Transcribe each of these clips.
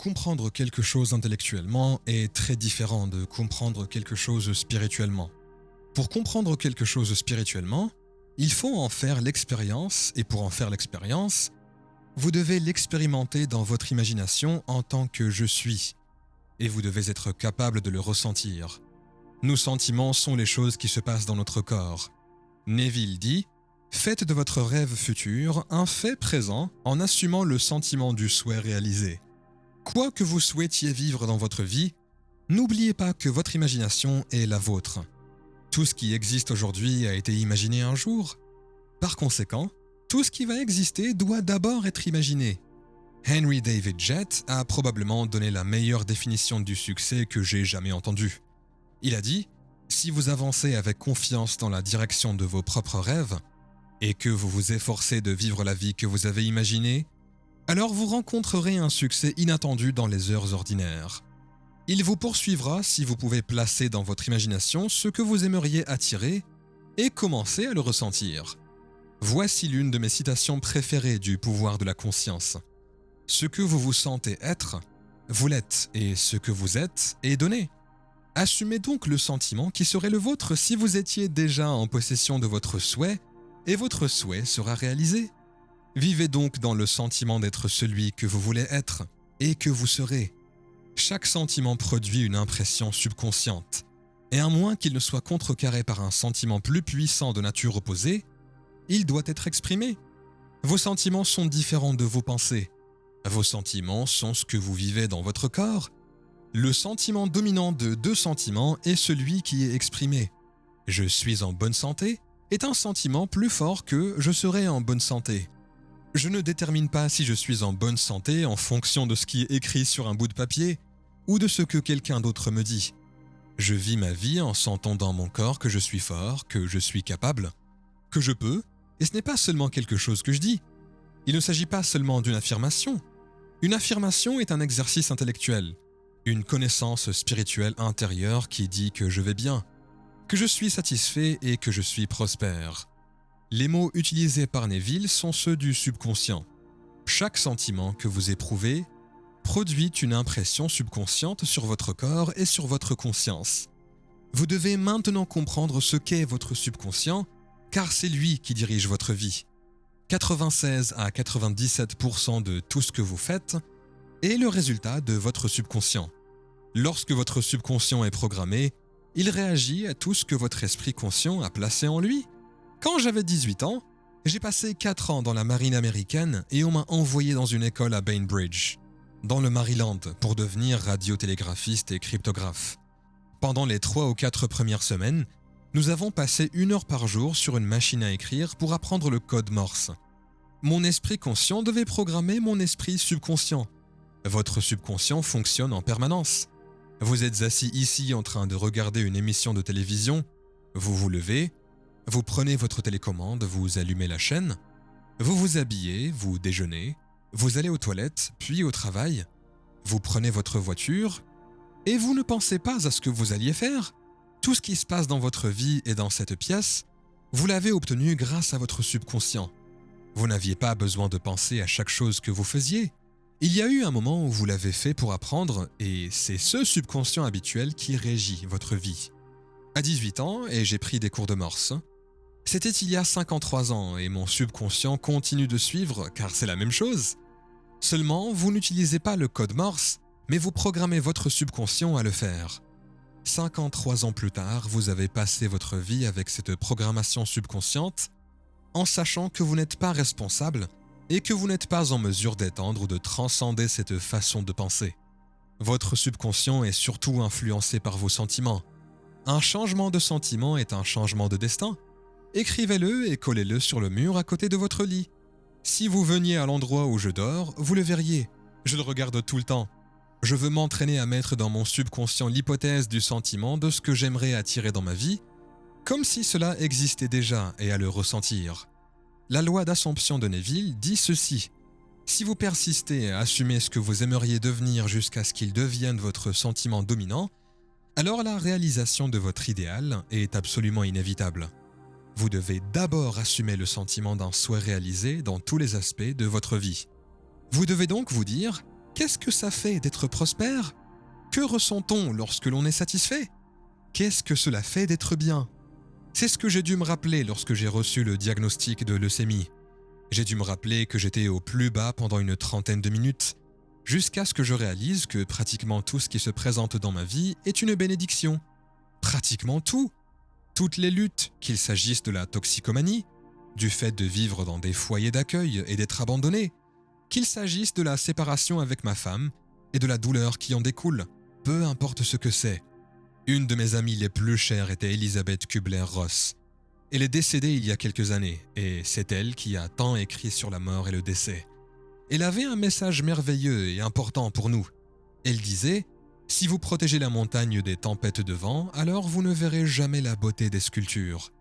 comprendre quelque chose intellectuellement est très différent de comprendre quelque chose spirituellement. Pour comprendre quelque chose spirituellement, il faut en faire l'expérience, et pour en faire l'expérience, vous devez l'expérimenter dans votre imagination en tant que je suis, et vous devez être capable de le ressentir. Nos sentiments sont les choses qui se passent dans notre corps. Neville dit « Faites de votre rêve futur un fait présent en assumant le sentiment du souhait réalisé. » Quoi que vous souhaitiez vivre dans votre vie, n'oubliez pas que votre imagination est la vôtre. Tout ce qui existe aujourd'hui a été imaginé un jour. Par conséquent, tout ce qui va exister doit d'abord être imaginé. Henry David Jett a probablement donné la meilleure définition du succès que j'ai jamais entendue. Il a dit « Si vous avancez avec confiance dans la direction de vos propres rêves et que vous vous efforcez de vivre la vie que vous avez imaginée, alors vous rencontrerez un succès inattendu dans les heures ordinaires. Il vous poursuivra si vous pouvez placer dans votre imagination ce que vous aimeriez attirer et commencer à le ressentir. » Voici l'une de mes citations préférées du pouvoir de la conscience. « Ce que vous vous sentez être, vous l'êtes, et ce que vous êtes est donné. Assumez donc le sentiment qui serait le vôtre si vous étiez déjà en possession de votre souhait, et votre souhait sera réalisé. Vivez donc dans le sentiment d'être celui que vous voulez être, et que vous serez. Chaque sentiment produit une impression subconsciente, et à moins qu'il ne soit contrecarré par un sentiment plus puissant de nature opposée, il doit être exprimé. Vos sentiments sont différents de vos pensées. Vos sentiments sont ce que vous vivez dans votre corps. Le sentiment dominant de deux sentiments est celui qui est exprimé. Je suis en bonne santé est un sentiment plus fort que je serai en bonne santé. Je ne détermine pas si je suis en bonne santé en fonction de ce qui est écrit sur un bout de papier ou de ce que quelqu'un d'autre me dit. Je vis ma vie en sentant dans mon corps que je suis fort, que je suis capable, que je peux, et ce n'est pas seulement quelque chose que je dis. Il ne s'agit pas seulement d'une affirmation. Une affirmation est un exercice intellectuel, une connaissance spirituelle intérieure qui dit que je vais bien, que je suis satisfait et que je suis prospère. Les mots utilisés par Neville sont ceux du subconscient. Chaque sentiment que vous éprouvez produit une impression subconsciente sur votre corps et sur votre conscience. Vous devez maintenant comprendre ce qu'est votre subconscient, car c'est lui qui dirige votre vie. 96 à 97% de tout ce que vous faites est le résultat de votre subconscient. Lorsque votre subconscient est programmé, il réagit à tout ce que votre esprit conscient a placé en lui. Quand j'avais 18 ans, j'ai passé 4 ans dans la marine américaine et on m'a envoyé dans une école à Bainbridge, dans le Maryland, pour devenir radiotélégraphiste et cryptographe. Pendant les 3 ou 4 premières semaines, nous avons passé 1 heure par jour sur une machine à écrire pour apprendre le code Morse. Mon esprit conscient devait programmer mon esprit subconscient. Votre subconscient fonctionne en permanence. Vous êtes assis ici en train de regarder une émission de télévision, vous vous levez, vous prenez votre télécommande, vous allumez la chaîne, vous vous habillez, vous déjeunez, vous allez aux toilettes, puis au travail, vous prenez votre voiture, et vous ne pensez pas à ce que vous alliez faire. Tout ce qui se passe dans votre vie et dans cette pièce, vous l'avez obtenu grâce à votre subconscient. Vous n'aviez pas besoin de penser à chaque chose que vous faisiez. Il y a eu un moment où vous l'avez fait pour apprendre et c'est ce subconscient habituel qui régit votre vie. À 18 ans, et j'ai pris des cours de Morse. C'était il y a 53 ans et mon subconscient continue de suivre car c'est la même chose. Seulement, vous n'utilisez pas le code Morse, mais vous programmez votre subconscient à le faire. 53 ans plus tard, vous avez passé votre vie avec cette programmation subconsciente en sachant que vous n'êtes pas responsable et que vous n'êtes pas en mesure d'étendre ou de transcender cette façon de penser. Votre subconscient est surtout influencé par vos sentiments. Un changement de sentiment est un changement de destin. Écrivez-le et collez-le sur le mur à côté de votre lit. Si vous veniez à l'endroit où je dors, vous le verriez. Je le regarde tout le temps. Je veux m'entraîner à mettre dans mon subconscient l'hypothèse du sentiment de ce que j'aimerais attirer dans ma vie, comme si cela existait déjà et à le ressentir. La loi d'Assomption de Neville dit ceci. Si vous persistez à assumer ce que vous aimeriez devenir jusqu'à ce qu'il devienne votre sentiment dominant, alors la réalisation de votre idéal est absolument inévitable. Vous devez d'abord assumer le sentiment d'un souhait réalisé dans tous les aspects de votre vie. Vous devez donc vous dire Qu'est-ce que ça fait d'être prospère? Que ressent-on lorsque l'on est satisfait? Qu'est-ce que cela fait d'être bien? C'est ce que j'ai dû me rappeler lorsque j'ai reçu le diagnostic de leucémie. J'ai dû me rappeler que j'étais au plus bas pendant une trentaine de minutes, jusqu'à ce que je réalise que pratiquement tout ce qui se présente dans ma vie est une bénédiction. Pratiquement tout. Toutes les luttes, qu'il s'agisse de la toxicomanie, du fait de vivre dans des foyers d'accueil et d'être abandonné, qu'il s'agisse de la séparation avec ma femme et de la douleur qui en découle, peu importe ce que c'est. Une de mes amies les plus chères était Elisabeth Kubler-Ross. Elle est décédée il y a quelques années, et c'est elle qui a tant écrit sur la mort et le décès. Elle avait un message merveilleux et important pour nous. Elle disait « Si vous protégez la montagne des tempêtes de vent, alors vous ne verrez jamais la beauté des sculptures.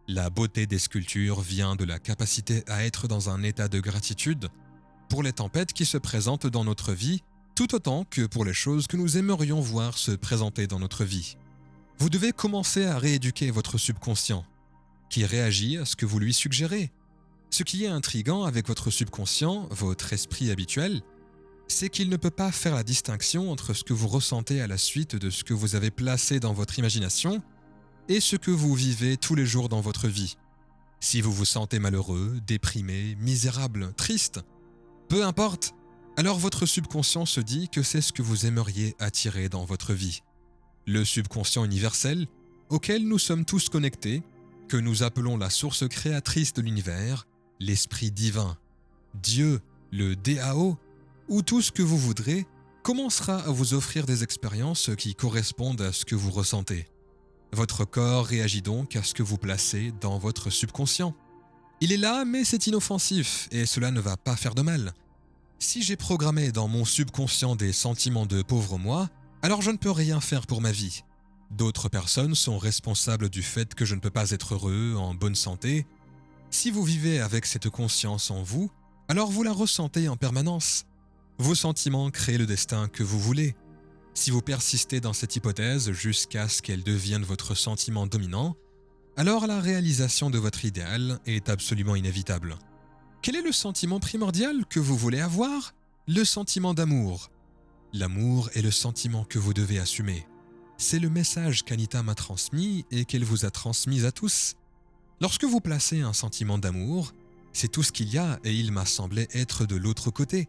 La beauté des sculptures vient de la capacité à être dans un état de gratitude pour les tempêtes qui se présentent dans notre vie, tout autant que pour les choses que nous aimerions voir se présenter dans notre vie. Vous devez commencer à rééduquer votre subconscient, qui réagit à ce que vous lui suggérez. Ce qui est intriguant avec votre subconscient, votre esprit habituel, c'est qu'il ne peut pas faire la distinction entre ce que vous ressentez à la suite de ce que vous avez placé dans votre imagination et ce que vous vivez tous les jours dans votre vie. Si vous vous sentez malheureux, déprimé, misérable, triste, peu importe, alors votre subconscient se dit que c'est ce que vous aimeriez attirer dans votre vie. Le subconscient universel, auquel nous sommes tous connectés, que nous appelons la source créatrice de l'univers, l'esprit divin, Dieu, le DAO, ou tout ce que vous voudrez, commencera à vous offrir des expériences qui correspondent à ce que vous ressentez. Votre corps réagit donc à ce que vous placez dans votre subconscient. Il est là, mais c'est inoffensif, et cela ne va pas faire de mal. Si j'ai programmé dans mon subconscient des sentiments de pauvre moi, alors je ne peux rien faire pour ma vie. D'autres personnes sont responsables du fait que je ne peux pas être heureux, en bonne santé. Si vous vivez avec cette conscience en vous, alors vous la ressentez en permanence. Vos sentiments créent le destin que vous voulez. Si vous persistez dans cette hypothèse jusqu'à ce qu'elle devienne votre sentiment dominant, alors la réalisation de votre idéal est absolument inévitable. Quel est le sentiment primordial que vous voulez avoir? Le sentiment d'amour. L'amour est le sentiment que vous devez assumer. C'est le message qu'Anita m'a transmis et qu'elle vous a transmis à tous. Lorsque vous placez un sentiment d'amour, c'est tout ce qu'il y a et il m'a semblé être de l'autre côté.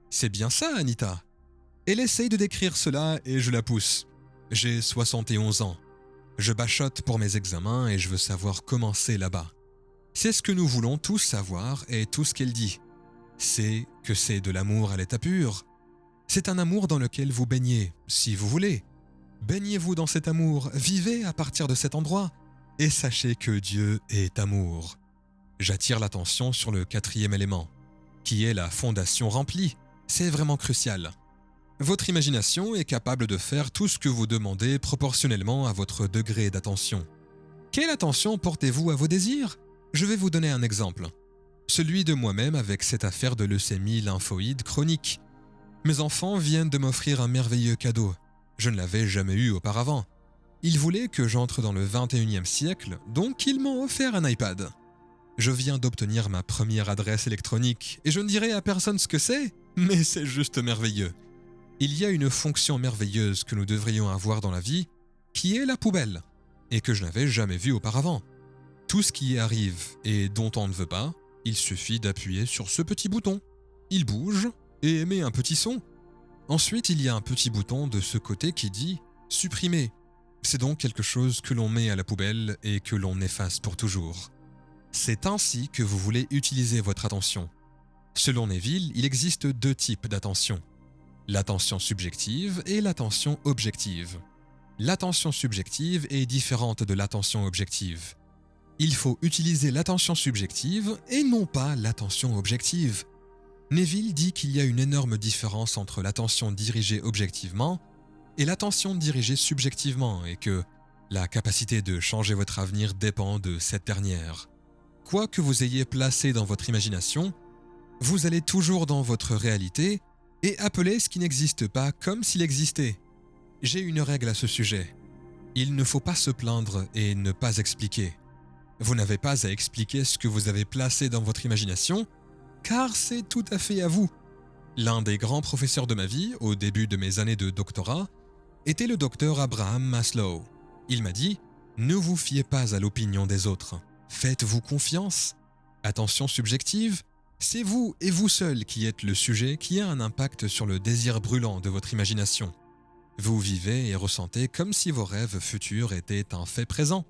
C'est bien ça, Anita. Elle essaye de décrire cela et je la pousse. J'ai 71 ans. Je bachote pour mes examens et je veux savoir comment c'est là-bas. C'est ce que nous voulons tous savoir et tout ce qu'elle dit. C'est que c'est de l'amour à l'état pur. C'est un amour dans lequel vous baignez, si vous voulez. Baignez-vous dans cet amour, vivez à partir de cet endroit et sachez que Dieu est amour. J'attire l'attention sur le 4e élément, qui est la fondation remplie. C'est vraiment crucial. Votre imagination est capable de faire tout ce que vous demandez proportionnellement à votre degré d'attention. Quelle attention portez-vous à vos désirs? Je vais vous donner un exemple. Celui de moi-même avec cette affaire de leucémie lymphoïde chronique. Mes enfants viennent de m'offrir un merveilleux cadeau. Je ne l'avais jamais eu auparavant. Ils voulaient que j'entre dans le 21e siècle, donc ils m'ont offert un iPad. Je viens d'obtenir ma première adresse électronique et je ne dirai à personne ce que c'est, mais c'est juste merveilleux. Il y a une fonction merveilleuse que nous devrions avoir dans la vie, qui est la poubelle, et que je n'avais jamais vue auparavant. Tout ce qui y arrive et dont on ne veut pas, il suffit d'appuyer sur ce petit bouton. Il bouge et émet un petit son. Ensuite, il y a un petit bouton de ce côté qui dit « Supprimer ». C'est donc quelque chose que l'on met à la poubelle et que l'on efface pour toujours. C'est ainsi que vous voulez utiliser votre attention. Selon Neville, il existe 2 types d'attention. L'attention subjective et l'attention objective. L'attention subjective est différente de l'attention objective. Il faut utiliser l'attention subjective et non pas l'attention objective. Neville dit qu'il y a une énorme différence entre l'attention dirigée objectivement et l'attention dirigée subjectivement et que la capacité de changer votre avenir dépend de cette dernière. Quoi que vous ayez placé dans votre imagination, vous allez toujours dans votre réalité et appeler ce qui n'existe pas comme s'il existait. J'ai une règle à ce sujet. Il ne faut pas se plaindre et ne pas expliquer. Vous n'avez pas à expliquer ce que vous avez placé dans votre imagination, car c'est tout à fait à vous. L'un des grands professeurs de ma vie, au début de mes années de doctorat, était le docteur Abraham Maslow. Il m'a dit « Ne vous fiez pas à l'opinion des autres. Faites-vous confiance. Attention subjective, c'est vous et vous seul qui êtes le sujet qui a un impact sur le désir brûlant de votre imagination. Vous vivez et ressentez comme si vos rêves futurs étaient un fait présent.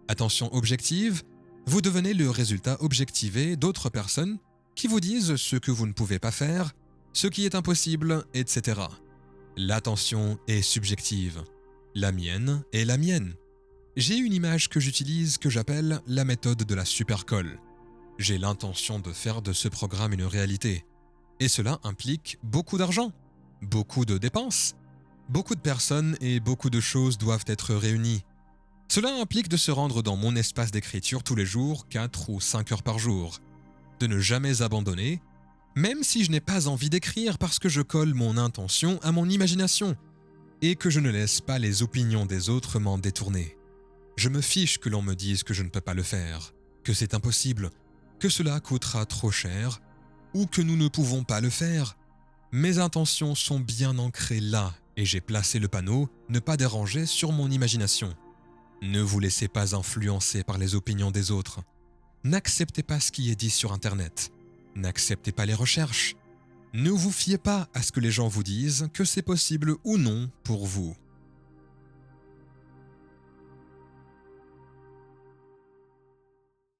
Attention objective, vous devenez le résultat objectivé d'autres personnes qui vous disent ce que vous ne pouvez pas faire, ce qui est impossible, etc. L'attention est subjective. La mienne est la mienne. J'ai une image que j'utilise que j'appelle la méthode de la supercolle. J'ai l'intention de faire de ce programme une réalité. Et cela implique beaucoup d'argent, beaucoup de dépenses, beaucoup de personnes et beaucoup de choses doivent être réunies. Cela implique de se rendre dans mon espace d'écriture tous les jours, 4 ou 5 heures par jour, de ne jamais abandonner, même si je n'ai pas envie d'écrire parce que je colle mon intention à mon imagination et que je ne laisse pas les opinions des autres m'en détourner. Je me fiche que l'on me dise que je ne peux pas le faire, que c'est impossible, que cela coûtera trop cher ou que nous ne pouvons pas le faire. Mes intentions sont bien ancrées là et j'ai placé le panneau « Ne pas déranger » sur mon imagination. Ne vous laissez pas influencer par les opinions des autres. N'acceptez pas ce qui est dit sur Internet. N'acceptez pas les recherches. Ne vous fiez pas à ce que les gens vous disent que c'est possible ou non pour vous.